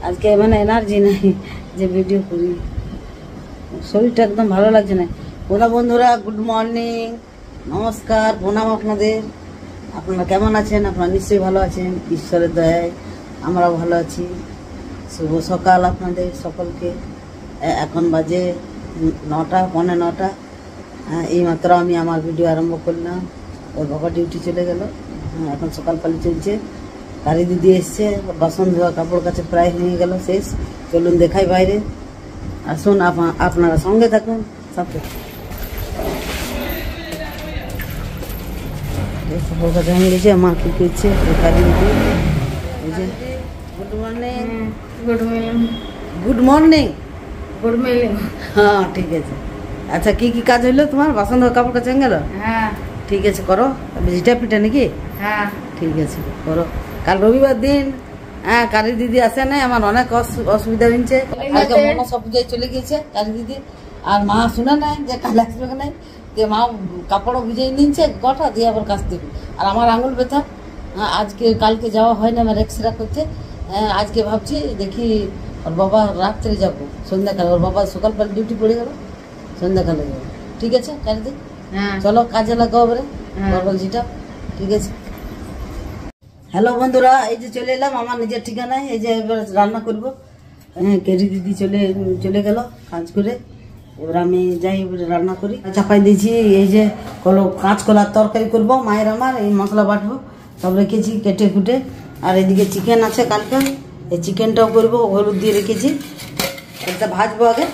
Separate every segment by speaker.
Speaker 1: আজকে মানে এনার্জি নাই যে ভিডিও করি, শরীরটা একদম ভালো লাগছে না। বন্ধুরা গুড মর্নিং, নমস্কার, প্রণাম আপনাদের। আপনারা কেমন আছেন? আপনারা নিশ্চয়ই ভালো আছেন, ঈশ্বরের দয়ায় আমরাও ভালো আছি। শুভ সকাল আপনাদের সকলকে। এখন বাজে 9টা, 9:45। এইমাত্র আমি আমার ভিডিও আরম্ভ করলাম। ওর বাবা ডিউটি চলে গেল। এখন সকাল পালি চলছে। গাড়ি দিদি এসছে, বাসন ধোয়া কাপড় কাছে প্রায় হয়ে গেল, শেষ। চলুন দেখাই বাইরে, আসুন আপনারা সঙ্গে থাকুন সাথে। কাপড় কাছে হয়ে গেছে, মা কি করছে গাড়ি দিদি। Good morning.
Speaker 2: Good morning.
Speaker 1: Good morning.
Speaker 2: Good morning.
Speaker 1: হ্যাঁ ঠিক আছে। আচ্ছা কি কি কাজ হইলো তোমার? বাসন ধোয়া কাপড় কাছে হয়ে গেল?
Speaker 2: হ্যাঁ
Speaker 1: ঠিক আছে, করো। ভিটা পিঠা নাকি?
Speaker 2: হ্যাঁ
Speaker 1: ঠিক আছে, করো। কাল রবিবার দিন, কালী দিদি আসে নাই, আমার অনেক অসুবিধা হয়েছে। আজকে মনে সব পূজায় চলে গিয়েছে কালী দিদি, আর মা শুনে নাই যে কাল আসবে নাই, যে মা কাপড়ও ভিজিয়ে নিচ্ছে কটা দিয়ে আবার কাজ দেবে। আর আমার আঙুল ব্যথা, আজকে কালকে যাওয়া হয় না, আমার এক্সরে করতে। আজকে ভাবছি দেখি ওর বাবা রাত্রে যাবো, সন্ধ্যাকালে। ওর বাবা সকালবেলা ডিউটি পড়ে গেল, সন্ধ্যাকালে যাবো। ঠিক আছে কালী দিদি, চলো কাজে লাগাও এবারে বলছিটা। ঠিক আছে। হ্যালো বন্ধুরা, এই যে চলে এলাম আমার নিজের ঠিকানায়। এই যে এবার রান্না করবো। কেরি দিদি চলে গেল কাজ করে। এবার আমি যাই, এবারে রান্না করি। চাপাই দিয়েছি, এই যে কাঁচকলার তরকারি করব মায়ের আমার। এই মশলা বাটবো, সব রেখেছি কেটে কুটে। আর এদিকে চিকেন আছে কালকে, এই চিকেনটাও করবো, হলুদ দিয়ে রেখেছি। এটা ভাজবো আগে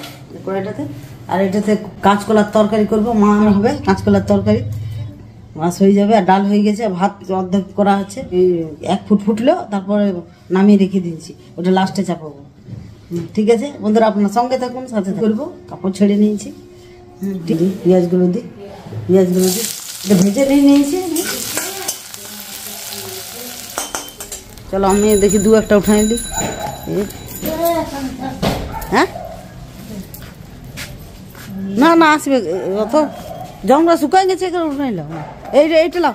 Speaker 1: কড়াইটাতে। আর এটাতে কাঁচকলার তরকারি করব, মা হবে কাঁচকলার তরকারি। মাছ হয়ে যাবে, আর ডাল হয়ে গেছে, ভাত অর্ধেক করা আছে। 1 ফুট ফুটলেও তারপরে নামিয়ে রেখে দিয়েছি, ওটা লাস্টে চাপাবো। ঠিক আছে বন্ধুরা, আপনার সঙ্গে থাকুন, সাথে করবো। কাপড় ছেড়ে নিয়েছি, পেঁয়াজগুলো দিই এটা ভেজে নিয়েছি। চলো আমি দেখি 2-1টা উঠাই দিই। হ্যাঁ না না আসবে, অত জংরা শুকাই গেছে, উঠে নিলাম। এইটা লাও,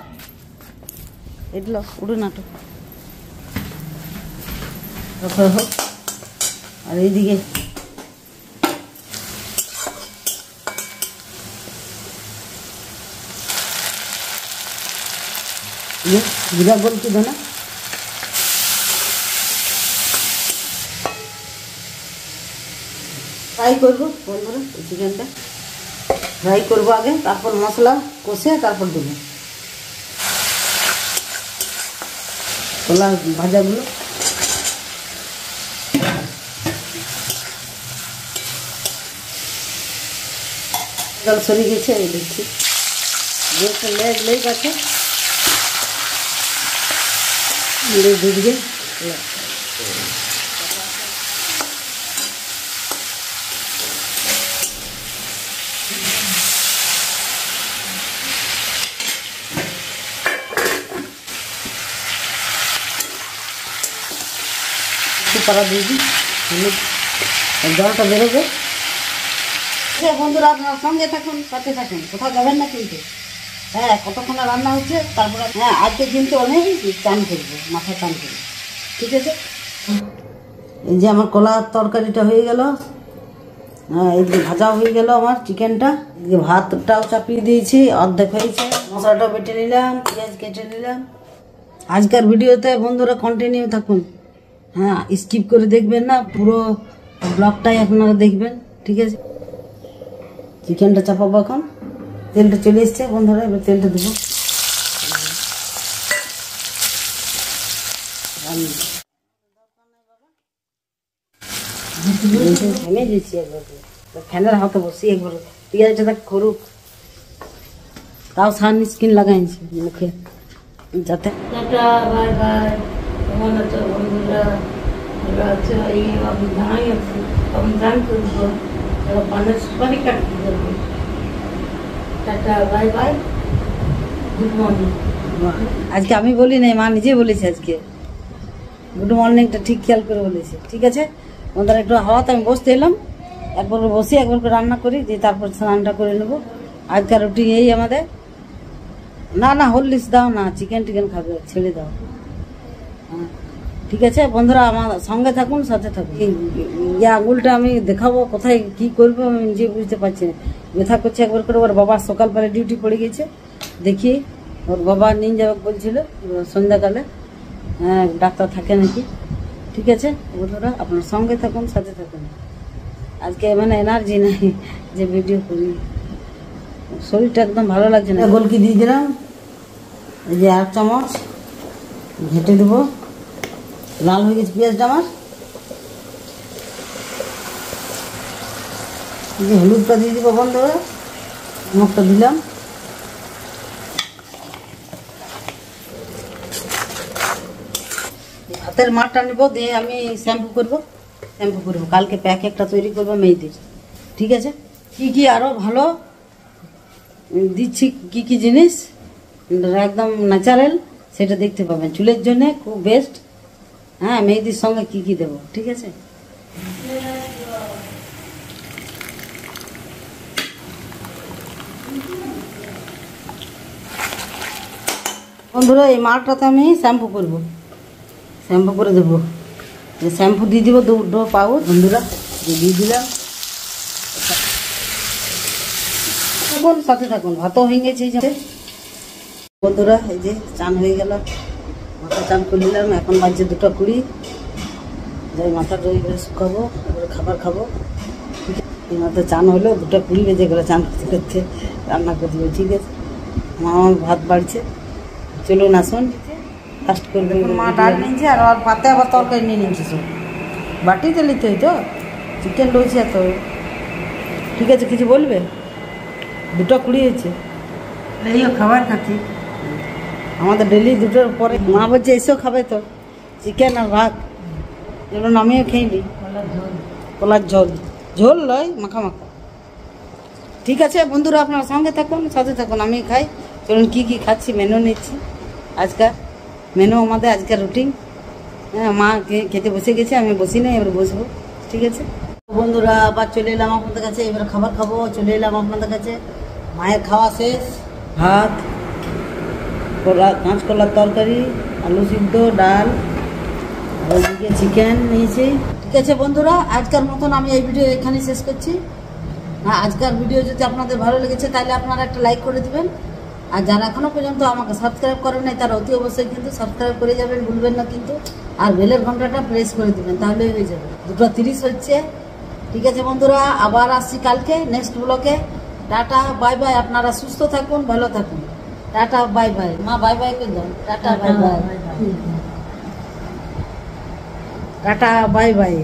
Speaker 1: উঠে নাটো। আর এইদিকে জিরা বলছি ধনা, ফ্রাই করবো বন্ধুরা। চিকেনটা ফ্রাই করবো আগে, তারপর মশলা কষে তারপর দেবো কলা ভাজাগুলো। জল সরে গেছে, এই দেখছি লেগ আছে, দুদিকে পাড়া দিয়ে দিই, জলটা বেরোবে। বন্ধুরা আপনারা সঙ্গে থাকুন, সাথে থাকুন, কোথাও যাবেন না কিন্তু। কতক্ষণে রান্না হচ্ছে, তারপরে আজকে কিন্তু অনেক টান করবো, মাথা টান করবো। ঠিক আছে। এই যে আমার কলার তরকারিটা হয়ে গেল, এইদিকে ভাজা হয়ে গেল আমার চিকেনটা। এদিকে ভাতটাও চাপিয়ে দিয়েছি, অর্ধেক হয়েছে। মশলাটা বেটে নিলাম, পেঁয়াজ কেটে নিলাম। আজকের ভিডিওতে বন্ধুরা কন্টিনিউ থাকুন, স্কিপ করে দেখবেন না, পুরো ব্লগটাই আপনারা দেখবেন। ঠিক আছে। চিকেনটা চাপাবো এখন। তেলটা চলে এসছে বন্ধুরা, এবার তেলটা দেবো। ফ্যানের হাতে বসি একবার, পেঁয়াজটা করুক, তাও সানস্ক্রিন লাগাইছি মুখে যাতে। আজকে আমি বলি নাই, মা নিজে বলেছে আজকে গুড মর্নিংটা ঠিক খেয়াল করে বলেছে। ঠিক আছে বন্ধুরা, একটু হাওয়াতে আমি বসতে এলাম, একবার বসি একবার করে রান্না করি, দিয়ে তারপর স্নানটা করে নেবো। আজকাল রুটিন এই আমাদের। না হরলিক্স দাও না, চিকেন খাবে, ছেড়ে দাও। ঠিক আছে বন্ধুরা, আমার সঙ্গে থাকুন, সাথে থাকুন। এই আঙুলটা আমি দেখাবো কোথায় কি করবো আমি নিজে বুঝতে পারছি না। ব্যথা করছে একবার করে। ওর বাবা সকালবেলা ডিউটি পড়ে গেছে, দেখি ওর বাবা নিয়ে যাবে বলছিল সন্ধ্যাকালে। হ্যাঁ, ডাক্তার থাকে নাকি। ঠিক আছে বন্ধুরা, আপনার সঙ্গে থাকুন, সাথে থাকুন। আজকে মানে এনার্জি নাই যে ভিডিও করি, শরীরটা একদম ভালো লাগছে না। গোলকি দিয়ে দিলাম, এই যে 1 চামচ ঘেটে দেবো। লাল হয়ে গেছে পেঁয়াজটা আমার। এই যে হলুদটা দিয়ে দিব বন্ধুরা, নমকটা দিলাম। হাতের মাঠটা নেবো, দিয়ে আমি শ্যাম্পু করবো। কালকে প্যাক একটা তৈরি করবো মেয়েদের। ঠিক আছে, কি কি আরো ভালো দিচ্ছি, কি কি জিনিস একদম ন্যাচারাল সেটা দেখতে পাবেন। চুলের জন্য খুব বেস্ট। হ্যাঁ, মেহেদির সঙ্গে কি কি দেবো, ঠিক আছে। বন্ধুরা, এই মালটাতে আমি শ্যাম্পু করে দেবো। শ্যাম্পু দিয়ে দিব 2 পাউচ বন্ধুরা, দিয়ে দিলাম। সাথে থাকুন, ভাতও হয়ে গেছে বন্ধুরা। এই যে চান হয়ে গেল, মাথা চান করে নিলাম। এখন বাজছে 2:20। যাই মাথাটা ওইভাবে শুকাবো, এবারে খাবার খাবো। এই মাথা চান হলো, 2:20 বেজে গেলো চান করতে করতে, রান্না করে দেবো। ঠিক আছে, মা আমার ভাত বাড়ছে, চলুন আসুন ফার্স্ট করবে। মা ডাল নিয়েছে আর ওর পাতে আবার তরকারি নিয়ে নিয়েছে সব। বাটিতে নিতে হইতো, চিকেন রয়েছে এত। ঠিক আছে, কিছু বলবে? 2:20 হয়েছে, এই খাবার খাচ্ছি আমাদের ডেলি 2টোর পরে। মা বলছে এসেও খাবে তো চিকেন আর ভাত, যেমন আমিও খেয়ে নিই। কলার ঝোল লয়, মাখা। ঠিক আছে বন্ধুরা, আপনার সঙ্গে থাকুন, সাথে থাকুন, আমি খাই। চলুন কি কি খাচ্ছি, মেনু নিচ্ছি। আজকাল মেনু আমাদের আজকের রুটিন। হ্যাঁ, মা খেতে বসে গেছে, আমি বসি নাই, এবার বসবো। ঠিক আছে বন্ধুরা, আবার চলে এলাম আপনাদের কাছে। এবার খাবার খাবো, চলে এলাম আপনাদের কাছে। মায়ের খাওয়া শেষ, ভাত, কাঁচকলার তরকারি, আলু সিদ্ধ, ডাল, আর ওইদিকে চিকেন নিয়েছি। ঠিক আছে বন্ধুরা, আজকের মতন আমি এই ভিডিও এখানে শেষ করছি। হ্যাঁ, আজকের ভিডিও যদি আপনাদের ভালো লেগেছে তাহলে আপনারা একটা লাইক করে দিবেন। আর যারা এখনও পর্যন্ত আমাকে সাবস্ক্রাইব করেন নাই তারা অতি অবশ্যই কিন্তু সাবস্ক্রাইব করে যাবেন, ভুলবেন না কিন্তু। আর বেলের ঘন্টাটা প্রেস করে দিবেন, তাহলেই হয়ে যাবে। 2:30 হচ্ছে। ঠিক আছে বন্ধুরা, আবার আসছি কালকে নেক্সট ব্লকে। টাটা বাই বাই, আপনারা সুস্থ থাকুন, ভালো থাকুন। Tata bye bye. মা বাই বাই করে দাও। Tata bye bye. Tata bye bye.